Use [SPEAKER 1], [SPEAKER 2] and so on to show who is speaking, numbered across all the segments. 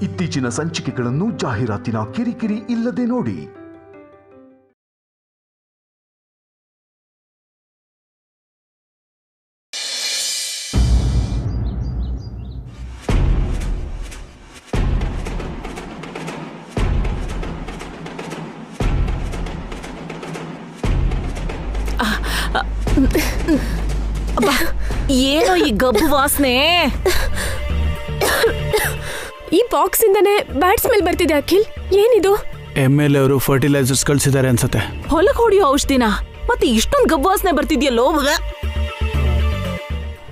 [SPEAKER 1] ಇತ್ತೀಚಿನ ಸಂಚಿಕೆಗಳನ್ನು ಜಾಹೀರಾತಿನ ಕಿರಿಕಿರಿ ಇಲ್ಲದೆ ನೋಡಿ.
[SPEAKER 2] ಏನೋ ಈ ಗಬ್ಬು ವಾಸನೆ.
[SPEAKER 3] ಈ ಬಾಕ್ಸ್ ಇಂದಾನೆ ಬ್ಯಾಡ್ ಸ್ಮೆಲ್ ಬರ್ತಿದೆ. ಅಖಿಲ್, ಏನಿದು?
[SPEAKER 4] MLA ಅವರು ಫರ್ಟಿಲೈಸರ್ಸ್ ಕಳ್ಸಿದ್ದಾರೆ ಅನ್ಸತ್ತೆ.
[SPEAKER 2] ಹೊಲಕ್ ಹೊಡಿಯೋ ಔಷಧಿನ ಮತ್ತೆ ಇಷ್ಟೊಂದು ಗಬ್ಬು ವಾಸನೆ ಬರ್ತಿದ್ಯಲ್ಲೋ.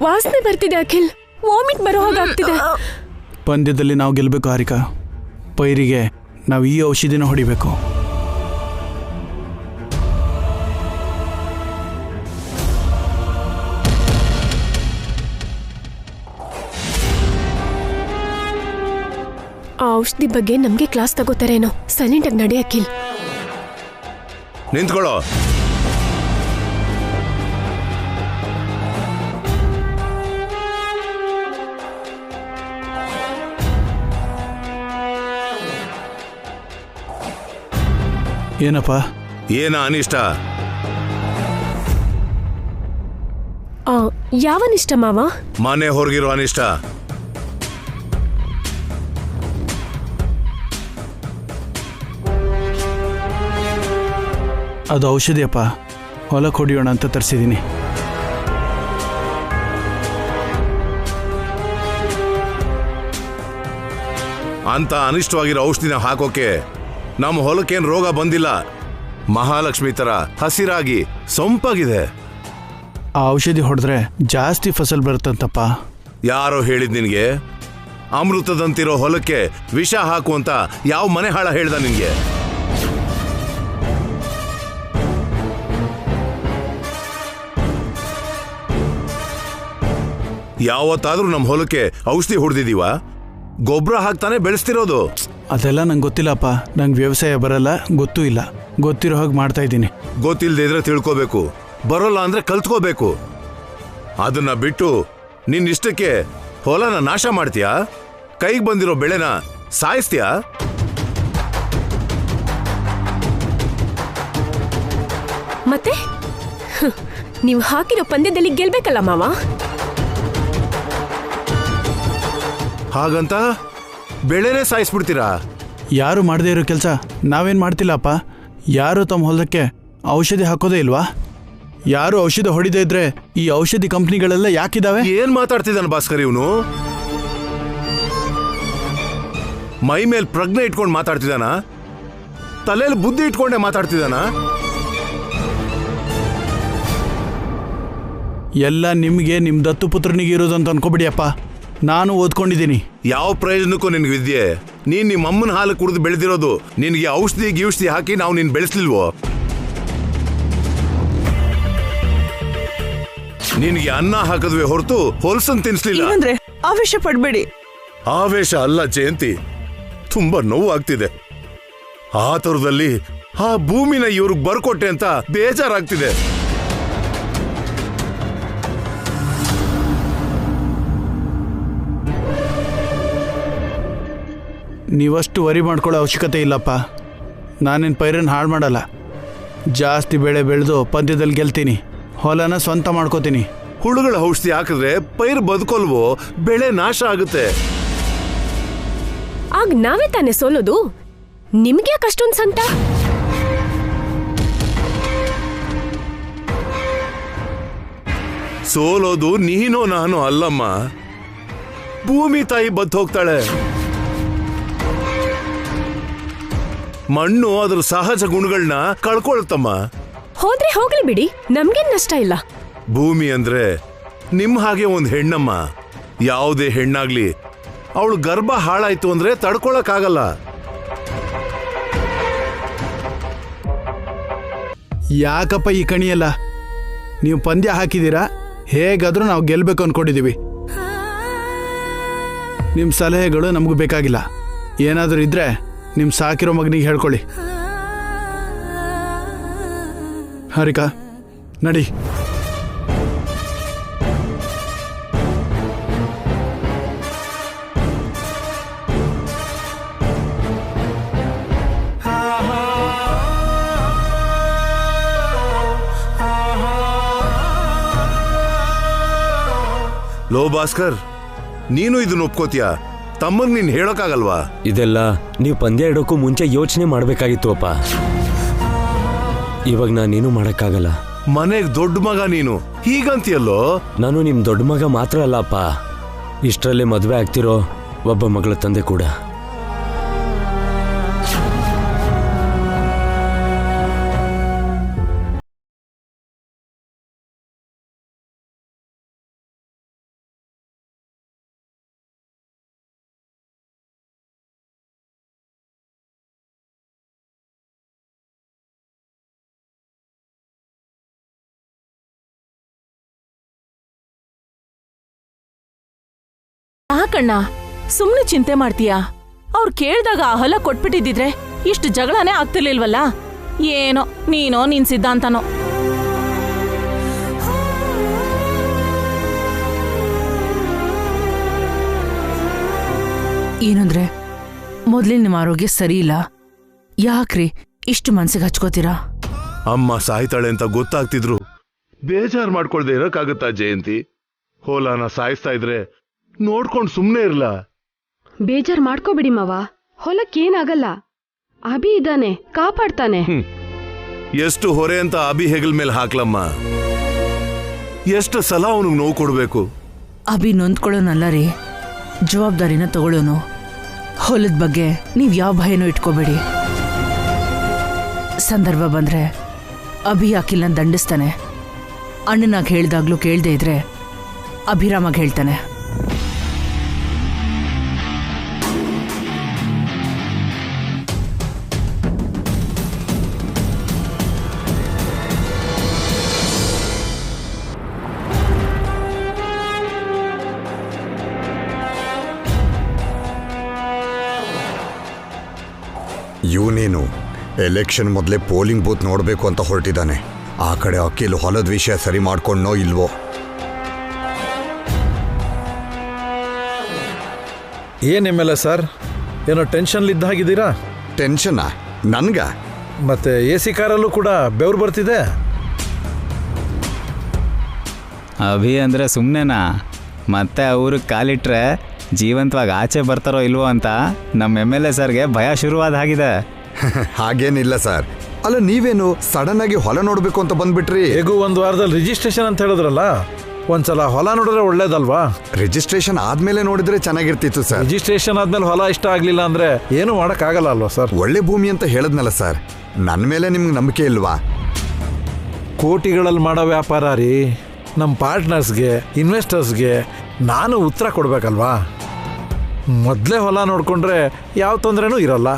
[SPEAKER 3] ವಾಸನೆ ಬರ್ತಿದೆ ಅಖಿಲ್, ವಾಮಿಟ್ ಬರೋ ಹಾಗಾಗ್ತಿದೆ.
[SPEAKER 4] ಪಂದ್ಯದಲ್ಲಿ ನಾವು ಗೆಲ್ಬೇಕು ಹಾರಿಕಾ. ಪೈರಿಗೆ ನಾವು ಈ ಔಷಧಿನ ಹೊಡಿಬೇಕು.
[SPEAKER 3] ಆ ಔಷಧಿ ಬಗ್ಗೆ ನಮ್ಗೆ ಕ್ಲಾಸ್ ತಗೋತಾರೇನೋ. ಸೈಲೆಂಟ್ ಆಗಿ ನಡಿ ಅಖಿಲ್.
[SPEAKER 5] ನಿಂತ್ಕೊಳ್ಳೋ.
[SPEAKER 4] ಏನಪ್ಪ?
[SPEAKER 5] ಏನ ಅನಿಷ್ಟ?
[SPEAKER 3] ಯಾವನಿಷ್ಟ ಮಾವ?
[SPEAKER 5] ಮನೆ ಹೊರಗಿರೋ ಅನಿಷ್ಟ.
[SPEAKER 4] ಅದು ಔಷಧಿಯಪ್ಪ. ಹೊಲಕ್ಕೆ ಹೊಡಿಯೋಣ ಅಂತ ತರಿಸಿದ್ದೀನಿ.
[SPEAKER 5] ಅಂತ ಅನಿಷ್ಟವಾಗಿರೋ ಔಷಧಿನ ಹಾಕೋಕೆ ನಮ್ಮ ಹೊಲಕ್ಕೇನು ರೋಗ ಬಂದಿಲ್ಲ. ಮಹಾಲಕ್ಷ್ಮಿ ತರ ಹಸಿರಾಗಿ ಸೊಂಪಾಗಿದೆ.
[SPEAKER 4] ಆ ಔಷಧಿ ಹೊಡೆದ್ರೆ ಜಾಸ್ತಿ ಫಸಲ್ ಬರುತ್ತಂತಪ್ಪ.
[SPEAKER 5] ಯಾರೋ ಹೇಳಿದ್ ನಿನ್ಗೆ? ಅಮೃತದಂತಿರೋ ಹೊಲಕ್ಕೆ ವಿಷ ಹಾಕು ಅಂತ ಯಾವ ಮನೆ ಹಾಳ ಹೇಳ್ದ ನಿನ್ಗೆ? ಯಾವತ್ತಾದ್ರೂ ನಮ್ಮ ಹೊಲಕ್ಕೆ ಔಷಧಿ ಹೊಡೆದಿದೀವ? ಗೊಬ್ಬರ ಹಾಕ್ತಾನೆ ಬೆಳೆಸ್ತಿರೋದು.
[SPEAKER 4] ಅದೆಲ್ಲ ನಂಗೆ ಗೊತ್ತಿಲ್ಲಪ್ಪ. ನಂಗೆ ವ್ಯವಸಾಯ ಬರಲ್ಲ, ಗೊತ್ತೂ ಇಲ್ಲ. ಗೊತ್ತಿರೋ ಹಾಗೆ ಮಾಡ್ತಾ ಇದ್ದೀನಿ.
[SPEAKER 5] ಗೊತ್ತಿಲ್ಲದೆ ಇದ್ರೆ ತಿಳ್ಕೋಬೇಕು, ಬರೋಲ್ಲ ಅಂದ್ರೆ ಕಲ್ತ್ಕೋಬೇಕು. ಅದನ್ನ ಬಿಟ್ಟು ನಿನ್ನಿಷ್ಟಕ್ಕೆ ಹೊಲನ ನಾಶ ಮಾಡ್ತೀಯಾ? ಕೈಗೆ ಬಂದಿರೋ ಬೆಳೆನ ಸಾಯಿಸ್ತೀಯಾ?
[SPEAKER 3] ಮತ್ತೆ ನೀವು ಹಾಕಿರೋ ಪಂದ್ಯದಲ್ಲಿ ಗೆಲ್ಬೇಕಲ್ಲ ಮಾವ.
[SPEAKER 5] ಹಾಗಂತ ಬೆಳೆನೇ ಸಾಯಿಸ್ಬಿಡ್ತೀರಾ?
[SPEAKER 4] ಯಾರು ಮಾಡದೇ ಇರೋ ಕೆಲಸ ನಾವೇನು ಮಾಡ್ತಿಲ್ಲಪ್ಪ. ಯಾರು ತಮ್ಮ ಹೊಲಕ್ಕೆ ಔಷಧಿ ಹಾಕೋದೇ ಇಲ್ವಾ? ಯಾರು ಔಷಧಿ ಹೊಡಿದೇ ಇದ್ರೆ ಈ ಔಷಧಿ ಕಂಪ್ನಿಗಳೆಲ್ಲ ಯಾಕಿದಾವೆ?
[SPEAKER 5] ಏನ್ ಮಾತಾಡ್ತಿದ್ದಾನ ಭಾಸ್ಕರ್ ಇವನು? ಮೈ ಮೇಲ್ ಪ್ರಜ್ಞೆ ಇಟ್ಕೊಂಡು ಮಾತಾಡ್ತಿದ್ದಾನ? ತಲೆಯಲ್ಲಿ ಬುದ್ಧಿ ಇಟ್ಕೊಂಡೆ ಮಾತಾಡ್ತಿದ್ದಾನ?
[SPEAKER 4] ಎಲ್ಲ ನಿಮಗೆ ನಿಮ್ಮ ದತ್ತು ಪುತ್ರನಿಗೆ ಇರೋದು ಅಂತ ಅನ್ಕೋಬಿಡಿಯಪ್ಪ. ನಾನು ಓದ್ಕೊಂಡಿದ್ದೀನಿ.
[SPEAKER 5] ಯಾವ ಪ್ರಯೋಜನಕ್ಕೂ ನಿನ್ಗೆ ವಿದ್ಯೆ? ನೀನ್ ನಿಮ್ಮ ಅಮ್ಮನ ಹಾಲು ಕುಡಿದು ಬೆಳೆದಿರೋದು. ನಿನ್ಗೆ ಔಷಧಿ ಹಾಕಿ ನಾವು ನಿನ್ ಬೆಳೆಸ್ಲಿಲ್ವೋ? ನಿನ್ಗೆ ಅನ್ನ ಹಾಕದ್ವಿ ಹೊರತು ಹೊಲ್ಸನ್ ತಿನ್ಸ್ಲಿಲ್ಲ.
[SPEAKER 2] ಆವೇಶ ಪಡ್ಬೇಡಿ.
[SPEAKER 5] ಆವೇಶ ಅಲ್ಲ ಜಯಂತಿ, ತುಂಬಾ ನೋವು ಆಗ್ತಿದೆ. ಆ ತರದಲ್ಲಿ ಆ ಭೂಮಿನ ಇವ್ರಿಗೆ ಬರ್ಕೊಟ್ಟೆ ಅಂತ ಬೇಜಾರಾಗ್ತಿದೆ.
[SPEAKER 4] ನೀವಷ್ಟು ವರಿ ಮಾಡ್ಕೊಳ್ಳೋ ಅವಶ್ಯಕತೆ ಇಲ್ಲಪ್ಪ. ನಾನೇನು ಪೈರನ್ನು ಹಾಳು ಮಾಡಲ್ಲ. ಜಾಸ್ತಿ ಬೆಳೆ ಬೆಳೆದು ಪಂದ್ಯದಲ್ಲಿ ಗೆಲ್ತೀನಿ, ಹೊಲನ ಸ್ವಂತ ಮಾಡ್ಕೋತೀನಿ.
[SPEAKER 5] ಹುಳುಗಳ ಔಷಧಿ ಹಾಕಿದ್ರೆ ಪೈರು ಬದುಕೊಲ್ವೋ, ಬೆಳೆ ನಾಶ ಆಗುತ್ತೆ.
[SPEAKER 3] ಆಗ ನಾವೇ ತಾನೇ ಸೋಲೋದು. ನಿಮ್ಗೆ ಯಾಕೆ ಅಷ್ಟೊಂದು ಸಂತ?
[SPEAKER 5] ಸೋಲೋದು ನೀನೋ ನಾನು ಅಲ್ಲಮ್ಮ, ಭೂಮಿ ತಾಯಿ ಬದ್ದು ಹೋಗ್ತಾಳೆ. ಮಣ್ಣು ಅದ್ರ ಸಹಜ ಗುಣಗಳನ್ನ ಕಳ್ಕೊಳ್ತಮ್ಮ.
[SPEAKER 3] ಹೋದ್ರೆ ಹೋಗ್ಲಿ ಬಿಡಿ, ನಮ್ಗೇನ್ ನಷ್ಟ ಇಲ್ಲ.
[SPEAKER 5] ಭೂಮಿ ಅಂದ್ರೆ ನಿಮ್ ಹಾಗೆ ಒಂದ್ ಹೆಣ್ಣಮ್ಮ. ಯಾವುದೇ ಹೆಣ್ಣಾಗ್ಲಿ ಅವಳು ಗರ್ಭ ಹಾಳಾಯ್ತು ಅಂದ್ರೆ ತಡ್ಕೊಳಕ್ಕಾಗಲ್ಲ.
[SPEAKER 4] ಯಾಕಪ್ಪ ಈ ಕಣಿಯಲ್ಲ? ನೀವು ಪಂದ್ಯ ಹಾಕಿದ್ದೀರಾ, ಹೇಗಾದ್ರೂ ನಾವು ಗೆಲ್ಬೇಕು ಅನ್ಕೊಂಡಿದೀವಿ. ನಿಮ್ಮ ಸಲಹೆಗಳು ನಮಗೂ ಬೇಕಾಗಿಲ್ಲ. ಏನಾದರೂ ಇದ್ರೆ ನಿಮ್ಮ ಸಾಕಿರೋ ಮಗನಿಗೆ ಹೇಳ್ಕೊಳ್ಳಿ. ಹಾರಿಕಾ, ನಡಿ.
[SPEAKER 5] ಲೋ ಭಾಸ್ಕರ್, ನೀನು ಇದನ್ನ ಒಪ್ಕೋತೀಯ? ತಮ್ಮಗ್ ನೀನ್ ಹೇಳೋಕ್ಕಾಗಲ್ವಾ?
[SPEAKER 6] ಇದೆಲ್ಲ ನೀವು ಪಂದ್ಯ ಇಡೋಕ್ಕೂ ಮುಂಚೆ ಯೋಚನೆ ಮಾಡಬೇಕಾಗಿತ್ತು ಅಪ್ಪ. ಇವಾಗ ನಾನೇನು ಮಾಡೋಕ್ಕಾಗಲ್ಲ.
[SPEAKER 5] ಮನೆಗ್ ದೊಡ್ಡ ಮಗ ನೀನು, ಹೀಗಂತೀಯಲ್ಲೋ?
[SPEAKER 6] ನಾನು ನಿಮ್ ದೊಡ್ಡ ಮಗ ಮಾತ್ರ ಅಲ್ಲ ಅಪ್ಪ, ಇಷ್ಟರಲ್ಲೇ ಮದುವೆ ಆಗ್ತಿರೋ ಒಬ್ಬ ಮಗಳ ತಂದೆ ಕೂಡ.
[SPEAKER 2] ಕಣ್ಣ, ಸುಮ್ನೆ ಚಿಂತೆ ಮಾಡ್ತೀಯಾ? ಅವ್ರು ಕೇಳ್ದಾಗ ಆ ಹೊಲ ಕೊಟ್ಬಿಟ್ಟಿದ್ರೆ ಇಷ್ಟು ಜಗಳನೇ ಆಗ್ತಿರ್ಲಿಲ್ವಲ್ಲ. ಏನೋ ನೀನೋ ನಿನ್ ಸಿದ್ಧಾಂತನೋ.
[SPEAKER 7] ಏನಂದ್ರೆ ಮೊದ್ಲಿನ ನಿಮ್ಮ ಆರೋಗ್ಯ ಸರಿ ಇಲ್ಲ, ಯಾಕ್ರಿ ಇಷ್ಟು ಮನ್ಸಿಗೆ ಹಚ್ಕೋತೀರಾ?
[SPEAKER 5] ಅಮ್ಮ ಸಾಯ್ತಾಳೆ ಅಂತ ಗೊತ್ತಾಗ್ತಿದ್ರು ಬೇಜಾರ್ ಮಾಡ್ಕೊಳ್ದೆ ಇರಕ್ಕಾಗತ್ತಾ ಜಯಂತಿ? ಹೊಲನ ಸಾಯಿಸ್ತಾ ಇದ್ರೆ ನೋಡ್ಕೊಂಡು ಸುಮ್ನೆ ಇರ್ಲ?
[SPEAKER 3] ಬೇಜಾರ್ ಮಾಡ್ಕೋಬಿಡಿ ಮಾವ, ಹೊಲಕ್ಕೇನಾಗಲ್ಲ. ಅಭಿ ಇದ್ದಾನೆ, ಕಾಪಾಡ್ತಾನೆ.
[SPEAKER 5] ಎಷ್ಟು ಹೊರೆ ಅಂತ ಅಭಿ ಹೆಗಲ್ ಮೇಲೆ ಹಾಕ್ಲಮ್ಮ. ಎಷ್ಟು ಸಲ ಅವನಿಗೆ ನೋವು ಕೊಡ್ಬೇಕು?
[SPEAKER 7] ಅಭಿ ನೊಂದ್ಕೊಳ್ಳೋನಲ್ಲ ರೀ, ಜವಾಬ್ದಾರಿನ ತಗೊಳ್ಳೋನು. ಹೊಲದ ಬಗ್ಗೆ ನೀವ್ ಯಾವ ಭಯನೂ ಇಟ್ಕೋಬೇಡಿ. ಸಂದರ್ಭ ಬಂದ್ರೆ ಅಭಿ ಅಖಿಲ್ನ ದಂಡಿಸ್ತಾನೆ. ಅಣ್ಣನಾಗ ಹೇಳ್ದಾಗ್ಲೂ ಕೇಳ್ದೇ ಇದ್ರೆ ಅಭಿರಾಮಾಗ ಹೇಳ್ತಾನೆ.
[SPEAKER 8] ಇವನೇನು ಎಲೆಕ್ಷನ್ ಮೊದಲೇ ಪೋಲಿಂಗ್ ಬೂತ್ ನೋಡಬೇಕು ಅಂತ ಹೊರಟಿದ್ದಾನೆ. ಆ ಕಡೆ ಅಖಿಲ್ ಹೊಲದ ವಿಷಯ ಸರಿ ಮಾಡ್ಕೊಂಡೋ ಇಲ್ವೋ?
[SPEAKER 9] ಏನಿಮ್ಮೆಲ್ಲ ಸರ್, ಏನೋ ಟೆನ್ಷನ್ಲಿದ್ದಾಗಿದ್ದೀರಾ?
[SPEAKER 8] ಟೆನ್ಷನಾ ನನ್ಗ?
[SPEAKER 9] ಮತ್ತೆ AC ಕಾರಲ್ಲೂ ಕೂಡ ಬೆವರು ಬರ್ತಿದೆ.
[SPEAKER 10] ಅಭಿ ಅಂದರೆ ಸುಮ್ಮನೆನಾ? ಮತ್ತೆ ಅವ್ರಿಗೆ ಕಾಲಿಟ್ರೆ ಜೀವಂತವಾಗಿ ಆಚೆ ಬರ್ತಾರೋ ಇಲ್ವೋ ಅಂತ ನಮ್ಮ MLA ಸರ್ಗೆ ಭಯ ಶುರುವಾದ ಹಾಗಿದೆ.
[SPEAKER 8] ಹಾಗೇನಿಲ್ಲ ಸರ್. ಅಲ್ಲ, ನೀವೇನು ಸಡನ್ ಆಗಿ ಹೊಲ ನೋಡ್ಬೇಕು ಅಂತ ಬಂದ್ಬಿಟ್ರಿ?
[SPEAKER 9] ಹೇಗೂ ಒಂದು ವಾರದಲ್ಲಿ ರಿಜಿಸ್ಟ್ರೇಷನ್ ಅಂತ ಹೇಳಿದ್ರಲ್ಲ, ಒಂದ್ಸಲ ಹೊಲ ನೋಡಿದ್ರೆ ಒಳ್ಳೇದಲ್ವಾ?
[SPEAKER 8] ರಿಜಿಸ್ಟ್ರೇಷನ್ ಆದ್ಮೇಲೆ ನೋಡಿದ್ರೆ ಚೆನ್ನಾಗಿರ್ತಿತ್ತು ಸರ್.
[SPEAKER 9] ರಿಜಿಸ್ಟ್ರೇಷನ್ ಆದ್ಮೇಲೆ ಹೊಲ ಇಷ್ಟ ಆಗ್ಲಿಲ್ಲ ಅಂದ್ರೆ ಏನು ಮಾಡಕ್ಕಾಗಲ್ಲ ಅಲ್ವಾ ಸರ್?
[SPEAKER 8] ಒಳ್ಳೆ ಭೂಮಿ ಅಂತ ಹೇಳದ್ನಲ್ಲ ಸರ್, ನನ್ನ ಮೇಲೆ ನಿಮ್ಗೆ ನಂಬಿಕೆ ಇಲ್ವಾ?
[SPEAKER 9] ಕೋಟಿಗಳಲ್ಲಿ ಮಾಡೋ ವ್ಯಾಪಾರ ರೀ. ನಮ್ಮ ಪಾರ್ಟ್ನರ್ಸ್ಗೆ, ಇನ್ವೆಸ್ಟರ್ಸ್ಗೆ ನಾನು ಉತ್ತರ ಕೊಡ್ಬೇಕಲ್ವಾ? ಮೊದಲೇ ಹೊಲ ನೋಡ್ಕೊಂಡ್ರೆ ಯಾವ ತೊಂದರೆನೂ ಇರಲ್ಲ.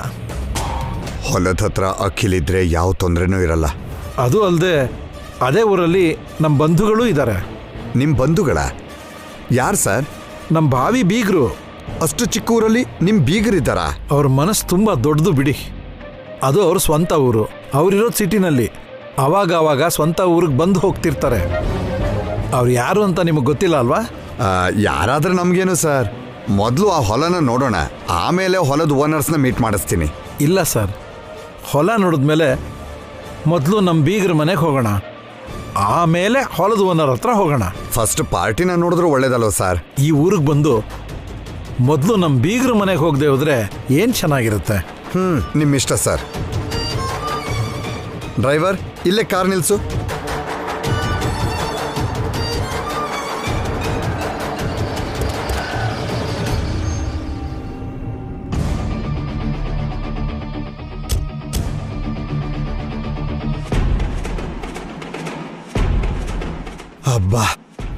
[SPEAKER 8] ಹೊಲದ ಹತ್ರ ಅಖಿಲಿದ್ರೆ ಯಾವ ತೊಂದರೆನೂ ಇರಲ್ಲ.
[SPEAKER 9] ಅದು ಅಲ್ಲದೆ ಅದೇ ಊರಲ್ಲಿ ನಮ್ಮ ಬಂಧುಗಳೂ ಇದ್ದಾರೆ.
[SPEAKER 8] ನಿಮ್ಮ ಬಂಧುಗಳ? ಯಾರು ಸರ್?
[SPEAKER 9] ನಮ್ಮ ಭಾವಿ ಬೀಗರು.
[SPEAKER 8] ಅಷ್ಟು ಚಿಕ್ಕ ಊರಲ್ಲಿ ನಿಮ್ಮ ಬೀಗರಿದ್ದಾರಾ?
[SPEAKER 9] ಅವ್ರ ಮನಸ್ಸು ತುಂಬ ದೊಡ್ಡದು ಬಿಡಿ. ಅದು ಅವ್ರ ಸ್ವಂತ ಊರು, ಅವರಿರೋದು ಸಿಟಿನಲ್ಲಿ. ಅವಾಗ ಸ್ವಂತ ಊರಿಗೆ ಬಂದು ಹೋಗ್ತಿರ್ತಾರೆ. ಅವ್ರು ಯಾರು ಅಂತ ನಿಮಗೆ ಗೊತ್ತಿಲ್ಲ ಅಲ್ವಾ?
[SPEAKER 8] ಯಾರಾದ್ರೆ ನಮಗೇನು ಸರ್, ಮೊದಲು ಆ ಹೊಲನ ನೋಡೋಣ, ಆಮೇಲೆ ಹೊಲದ ಓನರ್ಸ್ನ ಮೀಟ್ ಮಾಡಿಸ್ತೀನಿ.
[SPEAKER 9] ಇಲ್ಲ ಸರ್, ಹೊಲ ನೋಡಿದ್ಮೇಲೆ ಮೊದಲು ನಮ್ಮ ಬೀಗರ ಮನೆಗೆ ಹೋಗೋಣ, ಆಮೇಲೆ ಹೊಲದ ಓನರ್ ಹತ್ರ ಹೋಗೋಣ.
[SPEAKER 8] ಫಸ್ಟ್ ಪಾರ್ಟಿನ ನೋಡಿದ್ರು ಒಳ್ಳೇದಲ್ವ ಸರ್?
[SPEAKER 9] ಈ ಊರಿಗೆ ಬಂದು ಮೊದಲು ನಮ್ಮ ಬೀಗರ ಮನೆಗೆ ಹೋಗದೆ ಹೋದ್ರೆ ಏನು ಚೆನ್ನಾಗಿರುತ್ತೆ.
[SPEAKER 8] ನಿಮ್ಮಿಷ್ಟ ಸರ್. ಡ್ರೈವರ್, ಇಲ್ಲೇ ಕಾರ್ ನಿಲ್ಸು. ಅಬ್ಬಾ,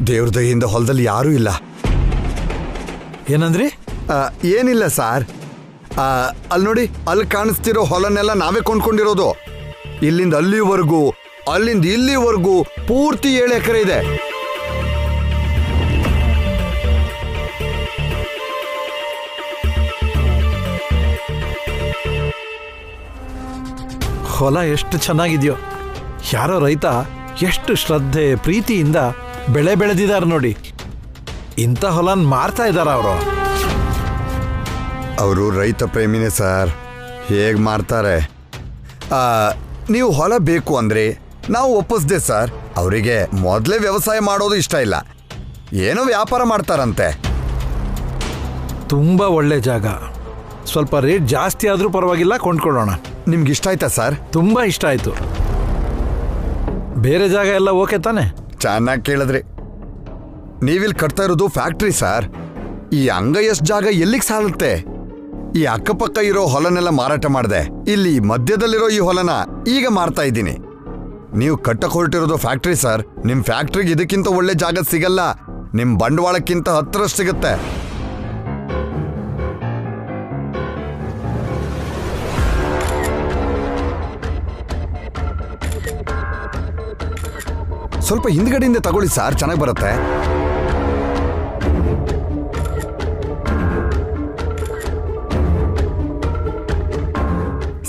[SPEAKER 8] ದೇವ್ರ ದಯೆಯಿಂದ ಹೊಲದಲ್ಲಿ ಯಾರೂ ಇಲ್ಲ.
[SPEAKER 9] ಏನಂದ್ರಿ?
[SPEAKER 8] ಏನಿಲ್ಲ ಸಾರ್, ಅಲ್ಲಿ ನೋಡಿ, ಅಲ್ಲಿ ಕಾಣಿಸ್ತಿರೋ ಹೊಲನೆಲ್ಲ ನಾವೇ ಕೊಂಡ್ಕೊಂಡಿರೋದು. ಇಲ್ಲಿಂದ ಅಲ್ಲಿವರೆಗೂ, ಅಲ್ಲಿಂದ ಇಲ್ಲಿವರೆಗೂ ಪೂರ್ತಿ 7 ಎಕರೆ ಇದೆ.
[SPEAKER 9] ಹೊಲ ಎಷ್ಟು ಚೆನ್ನಾಗಿದೆಯೋ. ಯಾರೋ ರೈತ ಎಷ್ಟು ಶ್ರದ್ಧೆ ಪ್ರೀತಿಯಿಂದ ಬೆಳೆ ಬೆಳೆದಿದ್ದಾರೆ ನೋಡಿ. ಇಂಥ ಹೊಲನ ಮಾರ್ತಾ ಇದ್ದಾರ ಅವರು.
[SPEAKER 8] ಅವರು ರೈತ ಪ್ರೇಮಿನೇ ಸರ್, ಹೇಗೆ ಮಾರ್ತಾರೆ? ನೀವು ಹೊಲ ಬೇಕು ಅಂದರೆ ನಾವು ಒಪ್ಪಿಸ್ದೆ ಸರ್. ಅವರಿಗೆ ಮೊದಲೇ ವ್ಯವಸಾಯ ಮಾಡೋದು ಇಷ್ಟ ಇಲ್ಲ. ಏನೋ ವ್ಯಾಪಾರ ಮಾಡ್ತಾರಂತೆ.
[SPEAKER 9] ತುಂಬ ಒಳ್ಳೆ ಜಾಗ. ಸ್ವಲ್ಪ ರೇಟ್ ಜಾಸ್ತಿ ಆದರೂ ಪರವಾಗಿಲ್ಲ, ಕೊಂಡ್ಕೊಳ್ಳೋಣ.
[SPEAKER 8] ನಿಮ್ಗೆ ಇಷ್ಟ ಆಯ್ತಾ ಸರ್?
[SPEAKER 9] ತುಂಬ ಇಷ್ಟ ಆಯಿತು. ಬೇರೆ ಜಾಗ ಎಲ್ಲ ಓಕೆ ತಾನೆ?
[SPEAKER 8] ಚೆನ್ನಾಗಿ ಕೇಳಿದ್ರಿ. ನೀವಿಲ್ಲಿ ಕಟ್ತಾ ಇರೋದು ಫ್ಯಾಕ್ಟ್ರಿ ಸರ್. ಈ ಅಂಗೈಯಷ್ಟು ಜಾಗ ಎಲ್ಲಿಗೆ ಸಾಲುತ್ತೆ? ಈ ಅಕ್ಕಪಕ್ಕ ಇರೋ ಹೊಲನೆಲ್ಲ ಮಾರಾಟ ಮಾಡಿದೆ. ಇಲ್ಲಿ ಮಧ್ಯದಲ್ಲಿರೋ ಈ ಹೊಲನ ಈಗ ಮಾರ್ತಾ ಇದ್ದೀನಿ. ನೀವು ಕಟ್ಟಕ್ಕೆ ಹೊರಟಿರೋದು ಫ್ಯಾಕ್ಟ್ರಿ ಸರ್. ನಿಮ್ಮ ಫ್ಯಾಕ್ಟ್ರಿಗೆ ಇದಕ್ಕಿಂತ ಒಳ್ಳೆ ಜಾಗ ಸಿಗಲ್ಲ. ನಿಮ್ಮ ಬಂಡವಾಳಕ್ಕಿಂತ 10ರಷ್ಟು ಸಿಗುತ್ತೆ. ಸ್ವಲ್ಪ ಹಿಂದ್ಗಡೆಯಿಂದ ತಗೊಳ್ಳಿ ಸರ್, ಚೆನ್ನಾಗಿ ಬರುತ್ತೆ.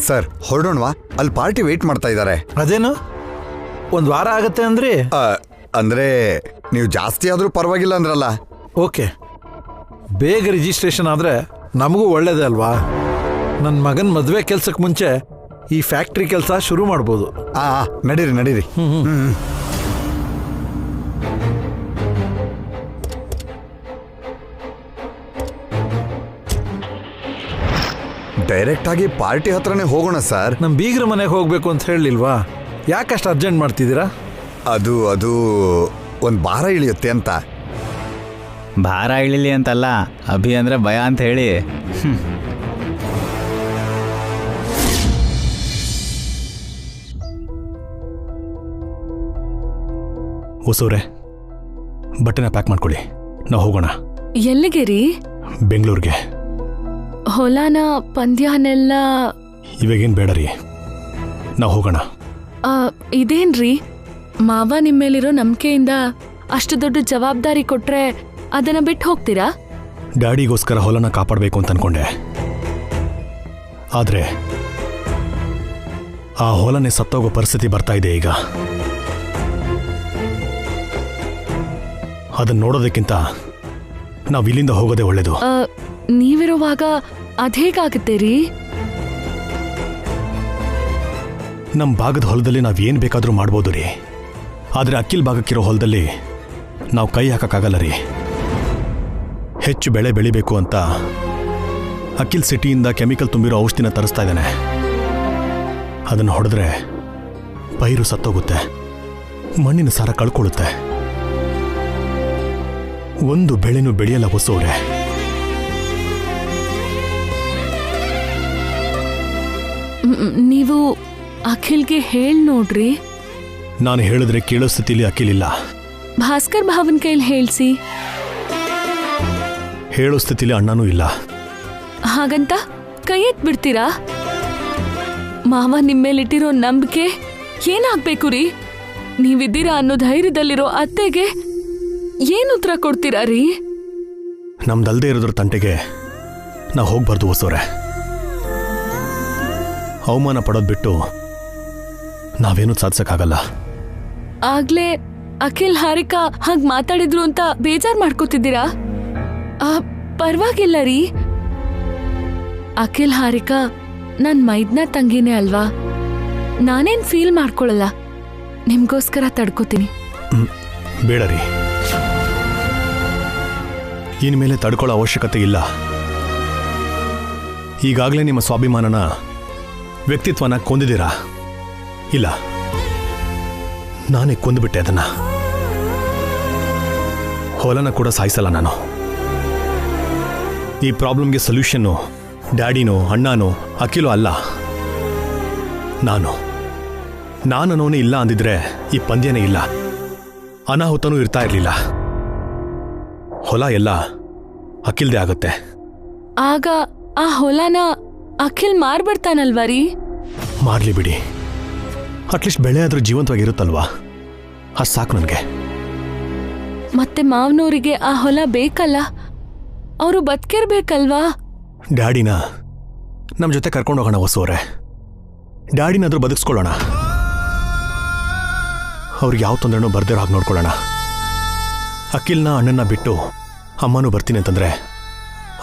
[SPEAKER 8] ಸರ್ ಹೊರಡೋಣವಾ? ಅಲ್ಲಿ ಪಾರ್ಟಿ ವೇಟ್ ಮಾಡ್ತಾ ಇದ್ದಾರೆ.
[SPEAKER 9] ಅದೇನು 1 ವಾರ ಆಗತ್ತೆ ಅಂದ್ರಿ?
[SPEAKER 8] ಅಂದ್ರೆ ನೀವು ಜಾಸ್ತಿ ಆದ್ರೂ ಪರವಾಗಿಲ್ಲ ಅಂದ್ರಲ್ಲ.
[SPEAKER 9] ಓಕೆ, ಬೇಗ ರಿಜಿಸ್ಟ್ರೇಷನ್ ಆದರೆ ನಮಗೂ ಒಳ್ಳೇದೇ ಅಲ್ವಾ? ನನ್ನ ಮಗನ ಮದುವೆ ಕೆಲ್ಸಕ್ಕೆ ಮುಂಚೆ ಈ ಫ್ಯಾಕ್ಟ್ರಿ ಕೆಲಸ ಶುರು ಮಾಡ್ಬೋದು.
[SPEAKER 8] ನಡೀರಿ ನಡೀರಿ. ಡೈರೆಕ್ಟ್ ಆಗಿ ಪಾರ್ಟಿ ಹತ್ರನೇ ಹೋಗೋಣ ಸರ್.
[SPEAKER 9] ನಮ್ಮ ಬೀಗ್ರ ಮನೆಗೆ ಹೋಗ್ಬೇಕು ಅಂತ ಹೇಳಿಲ್ವಾ? ಯಾಕಷ್ಟು ಅರ್ಜೆಂಟ್ ಮಾಡ್ತಿದ್ದೀರಾ?
[SPEAKER 8] ಅದು ಒಂದು ಭಾರ ಇಳಿಯುತ್ತೆ ಅಂತ.
[SPEAKER 10] ಭಾರ ಇಳಿಲಿ ಅಂತಲ್ಲ, ಅಭಿ ಅಂದರೆ ಭಯ ಅಂತ ಹೇಳಿ.
[SPEAKER 11] ಹೊಸೂರೆ, ಬಟ್ಟೆನ ಪ್ಯಾಕ್ ಮಾಡ್ಕೊಳ್ಳಿ, ನಾವು ಹೋಗೋಣ.
[SPEAKER 3] ಎಲ್ಲಿಗೆ ರೀ?
[SPEAKER 11] ಬೆಂಗಳೂರಿಗೆ.
[SPEAKER 3] ಹೊಲಾನ ಪಂದ್ಯನೆಲ್ಲ
[SPEAKER 11] ಇವಾಗೇನು ಬೇಡ ರೀ, ನಾವು ಹೋಗೋಣ.
[SPEAKER 3] ಇದೇನ್ರಿ, ಮಾವ ನಿಮ್ಮೇಲಿರೋ ನಂಬಿಕೆಯಿಂದ ಅಷ್ಟು ದೊಡ್ಡ ಜವಾಬ್ದಾರಿ ಕೊಟ್ರೆ ಅದನ್ನ ಬಿಟ್ಟು ಹೋಗ್ತೀರಾ?
[SPEAKER 11] ಡ್ಯಾಡಿಗೋಸ್ಕರ ಹೊಲನ ಕಾಪಾಡಬೇಕು ಅಂತ ಅನ್ಕೊಂಡೆ. ಆದರೆ ಆ ಹೊಲನೇ ಸತ್ತೋಗೋ ಪರಿಸ್ಥಿತಿ ಬರ್ತಾ ಇದೆ ಈಗ. ಅದನ್ನ ನೋಡೋದಕ್ಕಿಂತ ನಾವು ಇಲ್ಲಿಂದ ಹೋಗೋದೇ ಒಳ್ಳೇದು.
[SPEAKER 3] ನೀವಿರುವಾಗ ಅದೇಗಾಗುತ್ತೆ ರೀ?
[SPEAKER 11] ನಮ್ಮ ಭಾಗದ ಹೊಲದಲ್ಲಿ ನಾವೇನು ಬೇಕಾದರೂ ಮಾಡ್ಬೋದು ರೀ. ಆದರೆ ಅಕ್ಕಿಲ್ ಭಾಗಕ್ಕಿರೋ ಹೊಲದಲ್ಲಿ ನಾವು ಕೈ ಹಾಕೋಕ್ಕಾಗಲ್ಲ ರೀ. ಹೆಚ್ಚು ಬೆಳೆ ಬೆಳಿಬೇಕು ಅಂತ ಅಕ್ಕಿಲ್ ಸಿಟಿಯಿಂದ ಕೆಮಿಕಲ್ ತುಂಬಿರೋ ಔಷಧಿನ ತರಿಸ್ತಾ ಇದ್ದಾನೆ. ಅದನ್ನು ಹೊಡೆದ್ರೆ ಪೈರು ಸತ್ತೋಗುತ್ತೆ, ಮಣ್ಣಿನ ಸಾರ ಕಳ್ಕೊಳ್ಳುತ್ತೆ, ಒಂದು ಬೆಳೆನೂ ಬೆಳೆಯಲ್ಲ ಹೊಸೋರೆ.
[SPEAKER 3] ನೀವು ಅಖಿಲ್ಗೆ ಹೇಳ್ ನೋಡ್ರಿ.
[SPEAKER 11] ನಾನು ಹೇಳಿದ್ರೆ ಕೇಳೋ ಸ್ಥಿತಿಲಿ ಅಖಿಲಿಲ್ಲ.
[SPEAKER 3] ಭಾಸ್ಕರ್ ಭಾವನ್ ಕೈಲಿ ಹೇಳ್ಸಿ.
[SPEAKER 11] ಹೇಳೋ ಸ್ಥಿತಿಲಿ ಅಣ್ಣನೂ ಇಲ್ಲ.
[SPEAKER 3] ಹಾಗಂತ ಕೈ ಎತ್ ಬಿಡ್ತೀರಾ? ಮಾವ ನಿಮ್ಮೇಲಿಟ್ಟಿರೋ ನಂಬಿಕೆ ಏನಾಗ್ಬೇಕು ರೀ? ನೀವಿದ್ದೀರಾ ಅನ್ನೋ ಧೈರ್ಯದಲ್ಲಿರೋ ಅತ್ತೆಗೆ ಏನು ಉತ್ತರ ಕೊಡ್ತೀರಾ ರೀ?
[SPEAKER 11] ನಮ್ದಲ್ದೇ ಇರೋದ್ರ ತಂಟೆಗೆ ನಾವು ಹೋಗ್ಬಾರ್ದು ಹೊಸೋರೆ. ಅವಮಾನ ಪಡೋದು ಬಿಟ್ಟು ನಾವೇನು ಸಾಧಿಸಕ್ಕಾಗಲ್ಲ.
[SPEAKER 3] ಆಗ್ಲೇ ಅಖಿಲ್ ಹಾರಿಕಾ ಹಾಗ್ ಮಾತಾಡಿದ್ರು ಅಂತ ಬೇಜಾರ್ ಮಾಡ್ಕೋತಿದ್ದೀರಾ? ಪರವಾಗಿಲ್ಲ ರೀ. ಅಖಿಲ್ ಹಾರಿಕಾ ನನ್ ಮೈದ್ನ ತಂಗಿನೇ ಅಲ್ವಾ? ನಾನೇನ್ ಫೀಲ್ ಮಾಡ್ಕೊಳಲ್ಲ. ನಿಮ್ಗೋಸ್ಕರ ತಡ್ಕೋತೀನಿ.
[SPEAKER 11] ಬೇಡ ರೀ, ಇನ್ಮೇಲೆ ತಡ್ಕೊಳ್ಳೋ ಅವಶ್ಯಕತೆ ಇಲ್ಲ. ಈಗಾಗಲೇ ನಿಮ್ಮ ಸ್ವಾಭಿಮಾನನ, ವ್ಯಕ್ತಿತ್ವನ ಕೊಂದಿದ್ದೀರಾ. ಇಲ್ಲ, ನಾನೇ ಕೊಂದುಬಿಟ್ಟೆ ಅದನ್ನ. ಹೊಲನ ಕೂಡ ಸಾಯಿಸಲ್ಲ ನಾನು. ಈ ಪ್ರಾಬ್ಲಮ್ಗೆ ಸೊಲ್ಯೂಷನ್ನು ಡ್ಯಾಡಿನೋ ಅಣ್ಣನೋ ಅಖಿಲೋ ಅಲ್ಲ, ನಾನನ್ನೋನೇ ಇಲ್ಲ ಅಂದಿದ್ರೆ ಈ ಪಂದ್ಯನೇ ಇಲ್ಲ, ಅನಾಹುತನೂ ಇರ್ತಾ ಇರಲಿಲ್ಲ. ಹೊಲ ಎಲ್ಲ ಅಖಿಲ್ದೇ ಆಗುತ್ತೆ.
[SPEAKER 3] ಆಗ ಆ ಹೊಲನ ಅಖಿಲ್ ಮಾರ್ಬಿಡ್ತಾನಲ್ವಾ ರೀ?
[SPEAKER 11] ಮಾರ್ಲಿ ಬಿಡಿ, ಅಟ್ಲೀಸ್ಟ್ ಬೆಳೆ ಆದ್ರೂ ಜೀವಂತವಾಗಿರುತ್ತಲ್ವಾ? ಅಷ್ಟು ಸಾಕು ನನಗೆ.
[SPEAKER 3] ಮತ್ತೆ ಮಾವನವರಿಗೆ ಆ ಹೊಲ ಬೇಕಲ್ಲ, ಅವರು ಬದುಕಿರ್ಬೇಕಲ್ವಾ?
[SPEAKER 11] ಡ್ಯಾಡಿನ ನಮ್ಮ ಜೊತೆ ಕರ್ಕೊಂಡು ಹೋಗೋಣ ಹೊಸೋರೆ. ಡ್ಯಾಡಿನಾದ್ರೂ ಬದುಕಿಸ್ಕೊಳ್ಳೋಣ. ಅವ್ರಿಗೆ ಯಾವ ತೊಂದರೆನೂ ಬರ್ದಿರೋ ಹಾಗೆ ನೋಡ್ಕೊಳ್ಳೋಣ. ಅಖಿಲ್ನ ಅಣ್ಣನ್ನ ಬಿಟ್ಟು ಅಮ್ಮನೂ ಬರ್ತೀನಿ ಅಂತಂದ್ರೆ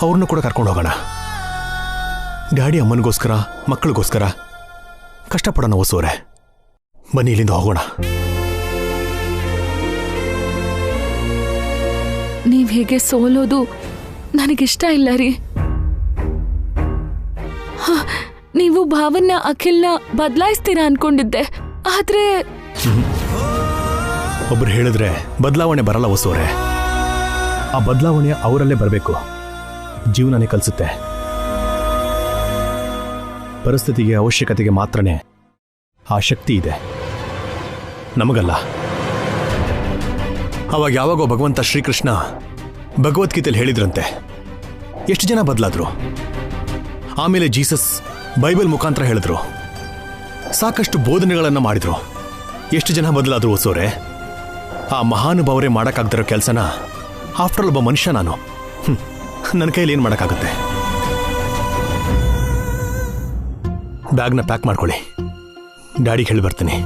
[SPEAKER 11] ಅವ್ರನ್ನೂ ಕೂಡ ಕರ್ಕೊಂಡು ಹೋಗೋಣ. ಡ್ಯಾಡಿ ಅಮ್ಮನಿಗೋಸ್ಕರ, ಮಕ್ಕಳಿಗೋಸ್ಕರ ಕಷ್ಟಪಡೋಣ ಹೊಸೋರೆ. ಬನ್ನಿ, ಇಲ್ಲಿಂದ ಹೋಗೋಣ.
[SPEAKER 3] ಹೀಗೆ ಸೋಲೋದು ನನಗಿಷ್ಟ ಇಲ್ಲ ರೀ. ನೀವು ಭಾವನ್ನ ಅಖಿಲ್ನ ಬದಲಾಯಿಸ್ತೀರಾ ಅನ್ಕೊಂಡಿದ್ದೆ, ಆದ್ರೆ
[SPEAKER 11] ಒಬ್ರು ಹೇಳಿದ್ರೆ ಬದಲಾವಣೆ ಬರಲ್ಲ ವಸುವರೆ. ಆ ಬದಲಾವಣೆ ಅವರಲ್ಲೇ ಬರಬೇಕು. ಜೀವನನೇ ಕಲಿಸುತ್ತೆ. ಪರಿಸ್ಥಿತಿಗೆ ಅವಶ್ಯಕತೆಗೆ ಮಾತ್ರನೇ ಆ ಶಕ್ತಿ ಇದೆ, ನಮಗಲ್ಲ. ಅವಾಗ ಯಾವಾಗೋ ಭಗವಂತ ಶ್ರೀಕೃಷ್ಣ ಭಗವದ್ಗೀತೆಯಲ್ಲಿ ಹೇಳಿದ್ರಂತೆ, ಎಷ್ಟು ಜನ ಬದಲಾದ್ರು. ಆಮೇಲೆ ಜೀಸಸ್ ಬೈಬಲ್ ಮುಖಾಂತರ ಹೇಳಿದ್ರು, ಸಾಕಷ್ಟು ಬೋಧನೆಗಳನ್ನು ಮಾಡಿದ್ರು. ಎಷ್ಟು ಜನ ಬದಲಾದ್ರು ವಸೋರೆ. ಆ ಮಹಾನುಭಾವರೇ ಮಾಡೋಕ್ಕಾಗ್ದಿರೋ ಕೆಲಸನ ಆಫ್ಟರ್ ಒಬ್ಬ ಮನುಷ್ಯ ನಾನು, ನನ್ನ ಕೈಯಲ್ಲಿ ಏನು ಮಾಡೋಕ್ಕಾಗುತ್ತೆ? ಬ್ಯಾಗ್ನ ಪ್ಯಾಕ್ ಮಾಡ್ಕೊಳ್ಳಿ, ಡ್ಯಾಡಿಗೆ ಹೇಳಿ ಬರ್ತೀನಿ.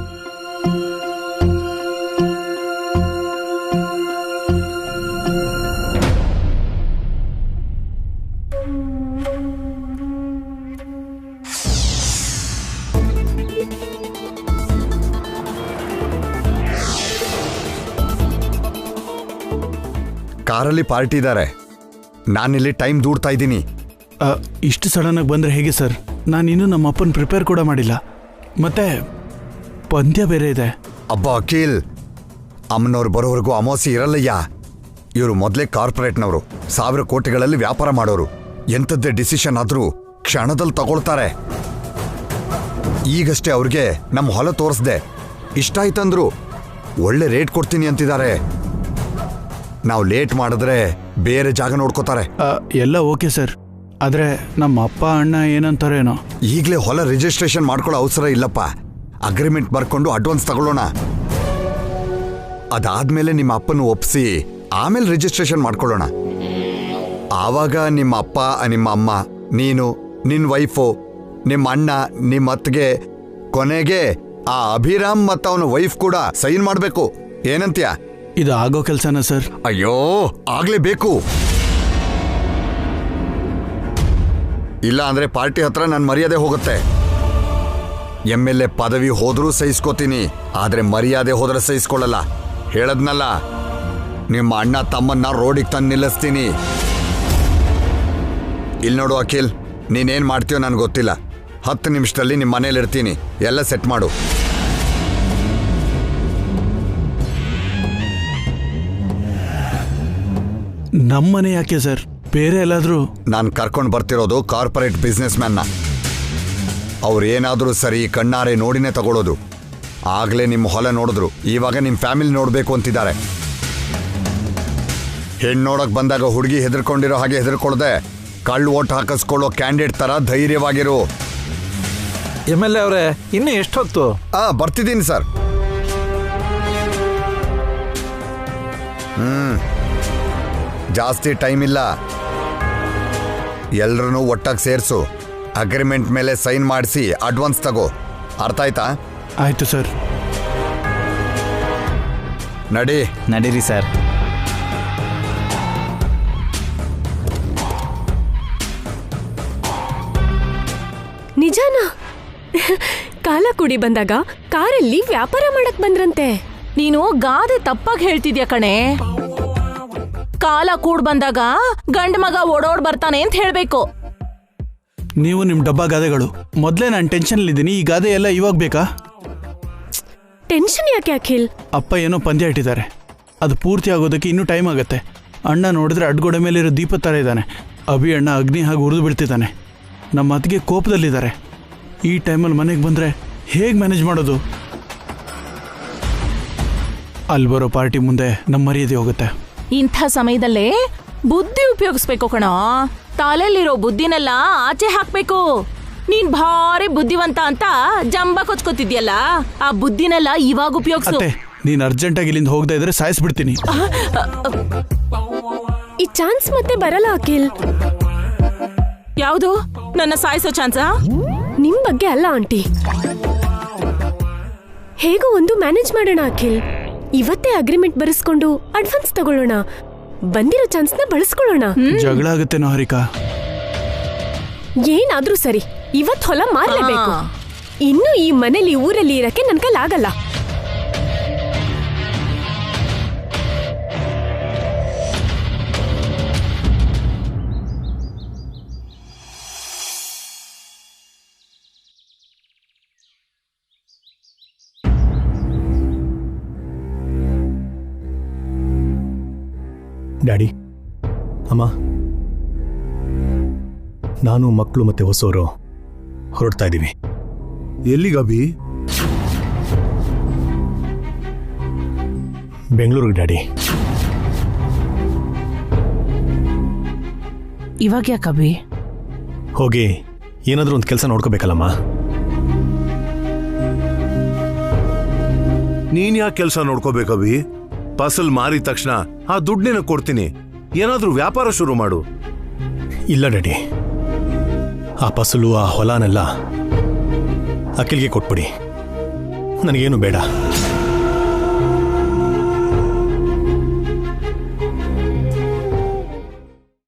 [SPEAKER 8] ಕಾರಲ್ಲಿ ಪಾರ್ಟಿ ಇದ್ದಾರೆ, ನಾನಿಲ್ಲಿ ಟೈಮ್ ದೂಡ್ತಾ ಇದ್ದೀನಿ.
[SPEAKER 4] ಇಷ್ಟು ಸಡನ್ ಆಗಿ ಬಂದ್ರೆ ಹೇಗೆ ಸರ್? ನಾನಿನ್ನೂ ನಮ್ಮ ಅಪ್ಪನ ಪ್ರಿಪೇರ್ ಕೂಡ ಮಾಡಿಲ್ಲ, ಮತ್ತೆ ಪಂದ್ಯ ಬೇರೆ ಇದೆ.
[SPEAKER 8] ಅಬ್ಬಾ ಅಖಿಲ್, ಅಮ್ಮನವ್ರು ಬರೋವರೆಗೂ ಅಮಾವಾಸ್ಯೆ ಇರಲ್ಲಯ್ಯ. ಇವರು ಮೊದಲೇ ಕಾರ್ಪೊರೇಟ್ನವರು, 1000 ಕೋಟಿಗಳಲ್ಲಿ ವ್ಯಾಪಾರ ಮಾಡೋರು. ಎಂಥದ್ದೇ ಡಿಸಿಷನ್ ಆದ್ರೂ ಕ್ಷಣದಲ್ಲಿ ತಗೊಳ್ತಾರೆ. ಈಗಷ್ಟೇ ಅವ್ರಿಗೆ ನಮ್ಮ ಹೊಲ ತೋರಿಸ್ದೆ, ಇಷ್ಟ ಆಯ್ತಂದ್ರು. ಒಳ್ಳೆ ರೇಟ್ ಕೊಡ್ತೀನಿ ಅಂತಿದ್ದಾರೆ. ನಾವು ಲೇಟ್ ಮಾಡಿದ್ರೆ ಬೇರೆ ಜಾಗ ನೋಡ್ಕೋತಾರೆ.
[SPEAKER 4] ಎಲ್ಲ ಓಕೆ ಸರ್, ಆದ್ರೆ ನಮ್ಮ ಅಪ್ಪ ಅಣ್ಣ ಏನಂತಾರೇನೋ.
[SPEAKER 8] ಈಗಲೇ ಹೊಲ ರಿಜಿಸ್ಟ್ರೇಷನ್ ಮಾಡ್ಕೊಳ್ಳೋ ಅವಸರ ಇಲ್ಲಪ್ಪ. ಅಗ್ರಿಮೆಂಟ್ ಬರ್ಕೊಂಡು ಅಡ್ವಾನ್ಸ್ ತಗೊಳ್ಳೋಣ. ಅದಾದ್ಮೇಲೆ ನಿಮ್ಮ ಅಪ್ಪನ ಒಪ್ಸಿ ಆಮೇಲೆ ರಿಜಿಸ್ಟ್ರೇಷನ್ ಮಾಡ್ಕೊಳ್ಳೋಣ. ಆವಾಗ ನಿಮ್ಮ ಅಪ್ಪ, ನಿಮ್ಮ ಅಮ್ಮ, ನೀನು, ನಿನ್ನ ವೈಫು, ನಿಮ್ಮ ಅಣ್ಣ, ನಿಮ್ಮ ಅತ್ತಿಗೆ, ಕೊನೆಗೆ ಆ ಅಭಿರಾಮ್ ಮತ್ತು ಅವನ ವೈಫ್ ಕೂಡ ಸೈನ್ ಮಾಡಬೇಕು. ಏನಂತ್ಯ?
[SPEAKER 4] ಇದು ಆಗೋ ಕೆಲಸನ ಸರ್?
[SPEAKER 8] ಅಯ್ಯೋ, ಆಗ್ಲೇಬೇಕು. ಇಲ್ಲ ಅಂದ್ರೆ ಪಾರ್ಟಿ ಹತ್ರ ನನ್ನ ಮರ್ಯಾದೆ ಹೋಗುತ್ತೆ. MLA ಪದವಿ ಹೋದ್ರೂ ಸಹಿಸ್ಕೋತೀನಿ, ಆದ್ರೆ ಮರ್ಯಾದೆ ಹೋದ್ರೆ ಸಹಿಸ್ಕೊಳ್ಳಲ್ಲ. ಹೇಳದ್ನಲ್ಲ, ನಿಮ್ಮ ಅಣ್ಣ ತಮ್ಮನ್ನ ರೋಡಿಗೆ ತಂದು ನಿಲ್ಲಿಸ್ತೀನಿ. ಇಲ್ಲಿ ನೋಡು ಅಖಿಲ್, ನೀನೇನ್ ಮಾಡ್ತೀಯೋ ನನ್ಗೆ ಗೊತ್ತಿಲ್ಲ. 10 ನಿಮಿಷದಲ್ಲಿ ನಿಮ್ಮ ಮನೇಲಿರ್ತೀನಿ, ಎಲ್ಲ ಸೆಟ್ ಮಾಡು.
[SPEAKER 4] ನಮ್ಮನೆ ಯಾಕೆ ಸರ್? ಬೇರೆ ಎಲ್ಲಾದ್ರೂ?
[SPEAKER 8] ನಾನು ಕರ್ಕೊಂಡು ಬರ್ತಿರೋದು ಕಾರ್ಪೊರೇಟ್ ಬಿಸ್ನೆಸ್ ಮ್ಯಾನ್ನ. ಅವ್ರೇನಾದ್ರೂ ಸರಿ ಕಣ್ಣಾರೆ ನೋಡಿನೇ ತಗೊಳ್ಳೋದು. ಆಗ್ಲೇ ನಿಮ್ಮ ಹೊಲ ನೋಡಿದ್ರು, ಇವಾಗ ನಿಮ್ಮ ಫ್ಯಾಮಿಲಿ ನೋಡಬೇಕು ಅಂತಿದ್ದಾರೆ. ಹೆಣ್ಣು ನೋಡಕ್ ಬಂದಾಗ ಹುಡುಗಿ ಹೆದರ್ಕೊಂಡಿರೋ ಹಾಗೆ ಹೆದರ್ಕೊಳ್ದೆ, ಕಳ್ಳು ಓಟ್ ಹಾಕಿಸ್ಕೊಳ್ಳೋ ಕ್ಯಾಂಡಿಡೇಟ್ ತರ ಧೈರ್ಯವಾಗಿರು.
[SPEAKER 9] MLA ಅವರೇ, ಇನ್ನೂ ಎಷ್ಟೊತ್ತು?
[SPEAKER 8] ಬರ್ತಿದ್ದೀನಿ ಸರ್. ಜಾಸ್ತಿ ಟೈಮ್ ಇಲ್ಲ. ಎಲ್ರನ್ನೂ ಒಟ್ಟಾಗಿ ಸೇರಿಸು. ಅಗ್ರಿಮೆಂಟ್ ಮೇಲೆ ಸೈನ್ ಮಾಡಿಸಿ ಅಡ್ವಾನ್ಸ್ ತಗೋ. ಅರ್ಥ ಆಯ್ತಾ?
[SPEAKER 4] ಆಯ್ತು ಸರ್.
[SPEAKER 10] ನಡೀರಿ ಸರ್.
[SPEAKER 12] ನಿಜಾನಾ? ಕಾಲ ಕುಡಿ ಬಂದಾಗ ಕಾರಲ್ಲಿ ವ್ಯಾಪಾರ ಮಾಡಕ್ ಬಂದ್ರಂತೆ.
[SPEAKER 2] ನೀನು ಗಾದೆ ತಪ್ಪಾಗಿ ಹೇಳ್ತಿದ್ಯಾ ಕಣೆ. ಕಾಲ ಕೂಡ್ ಬಂದಾಗ ಗಂಡ ಮಗ ಓಡೋಡ್ ಬರ್ತಾನೆ ಅಂತ ಹೇಳ್ಬೇಕು.
[SPEAKER 4] ನೀವು ನಿಮ್ ಡಬ್ಬಾ ಗಾದೆಗಳು. ಮೊದ್ಲೇ ನಾನು ಟೆನ್ಷನ್ ಈ ಗಾದೆ ಎಲ್ಲ ಇವಾಗ ಬೇಕಾ?
[SPEAKER 12] ಟೆನ್ಷನ್ ಯಾಕೆ ಅಖಿಲ್?
[SPEAKER 4] ಅಪ್ಪ ಏನೋ ಪಂದ್ಯ ಇಟ್ಟಿದ್ದಾರೆ, ಅದು ಪೂರ್ತಿ ಆಗೋದಕ್ಕೆ ಇನ್ನೂ ಟೈಮ್ ಆಗುತ್ತೆ. ಅಣ್ಣ ನೋಡಿದ್ರೆ ಅಡ್ಗೋಡೆ ಮೇಲಿರೋ ದೀಪ ಥರ ಇದ್ದಾನೆ. ಅಭಿ ಅಣ್ಣ ಅಗ್ನಿ ಹಾಗೆ ಉರಿದು ಬಿಡ್ತಿದ್ದಾನೆ. ನಮ್ಮ ಅತ್ತಿಗೆ ಕೋಪದಲ್ಲಿದ್ದಾರೆ. ಈ ಟೈಮಲ್ಲಿ ಮನೆಗೆ ಬಂದರೆ ಹೇಗೆ ಮ್ಯಾನೇಜ್ ಮಾಡೋದು? ಅಲ್ಲಿ ಬರೋ ಪಾರ್ಟಿ ಮುಂದೆ ನಮ್ಮ ಮರ್ಯಾದೆ ಹೋಗುತ್ತೆ.
[SPEAKER 2] ಇಂಥ ಸಮಯದಲ್ಲೇ ಬುದ್ಧಿ ಉಪಯೋಗಿಸ್ಬೇಕು ಕಣೋ. ತಲೆಯಲ್ಲಿರೋ ಬುದ್ಧಿನೆಲ್ಲ ಆಚೆ ಹಾಕ್ಬೇಕು. ನೀನ್ ಭಾರಿ ಬುದ್ಧಿವಂತ ಅಂತ ಜಂಬ ಕೊಚ್ಕೋತಿದ್ಯಲ್ಲ, ಆ ಬುದ್ಧಿನೆಲ್ಲ ಇವಾಗ ಉಪಯೋಗಿಸು.
[SPEAKER 4] ನೀನ್ ಅರ್ಜೆಂಟಾಗಿ ಇಲ್ಲಿಂದ ಹೋಗದೆ ಇದ್ರೆ ಸಾಯಿಸ್ಬಿಡ್ತೀನಿ.
[SPEAKER 12] ಈ ಚಾನ್ಸ್ ಮತ್ತೆ ಬರಲ್ಲ ಅಖಿಲ್.
[SPEAKER 2] ಯಾವುದು? ನನ್ನ ಸಾಯಿಸೋ ಚಾನ್ಸಾ?
[SPEAKER 12] ನಿಮ್ ಬಗ್ಗೆ ಅಲ್ಲ ಆಂಟಿ, ಹೇಗೋ ಒಂದು ಮ್ಯಾನೇಜ್ ಮಾಡೋಣ ಅಖಿಲ್. ಇವತ್ತೇ ಅಗ್ರಿಮೆಂಟ್ ಬರೆಸ್ಕೊಂಡು ಅಡ್ವಾನ್ಸ್ ತಗೊಳ್ಳೋಣ. ಬಂದಿರೋ ಚಾನ್ಸ್ನ ಬಳಸ್ಕೊಳ್ಳೋಣ.
[SPEAKER 4] ಜಗಳ ಆಗುತ್ತೇನೋ ಹರಿಕಾ?
[SPEAKER 12] ಏನಾದ್ರೂ ಸರಿ, ಇವತ್ ಹೊಲ ಮಾರಲೇಬೇಕು. ಇನ್ನು ಈ ಮನೇಲಿ ಊರಲ್ಲಿ ಇರಕ್ಕೆ ನನ್ ಕೈಲಾಗಲ್ಲ.
[SPEAKER 11] ಡ್ಯಾಡಿ, ಅಮ್ಮ, ನಾನು ಮಕ್ಕಳು ಮತ್ತೆ ಹೊಸವರು ಹೊರಡ್ತಾ ಇದ್ದೀವಿ.
[SPEAKER 5] ಎಲ್ಲಿಗಭಿ?
[SPEAKER 11] ಬೆಂಗಳೂರಿಗೆ ಡ್ಯಾಡಿ.
[SPEAKER 7] ಇವಾಗ ಯಾಕೆ ಅಭಿ?
[SPEAKER 11] ಹೋಗಿ ಏನಾದರೂ ಒಂದು ಕೆಲಸ ನೋಡ್ಕೋಬೇಕಲ್ಲಮ್ಮ.
[SPEAKER 5] ನೀನ್ ಯಾಕೆ ಕೆಲಸ ನೋಡ್ಕೋಬೇಕಭಿ? ಫಸಲ್ ಮಾರಿದ ತಕ್ಷಣ ಆ ದುಡ್ಡನ್ನ ಕೊಡ್ತೀನಿ, ಏನಾದ್ರೂ ವ್ಯಾಪಾರ ಶುರು ಮಾಡು.
[SPEAKER 11] ಇಲ್ಲ ಡ್ಯಾಡಿ, ಆ ಫಸಲು ಆ ಹೊಲನೆಲ್ಲ ಅಖಿಲ್ಗೆ ಕೊಟ್ಬಿಡಿ, ನನಗೇನು ಬೇಡ.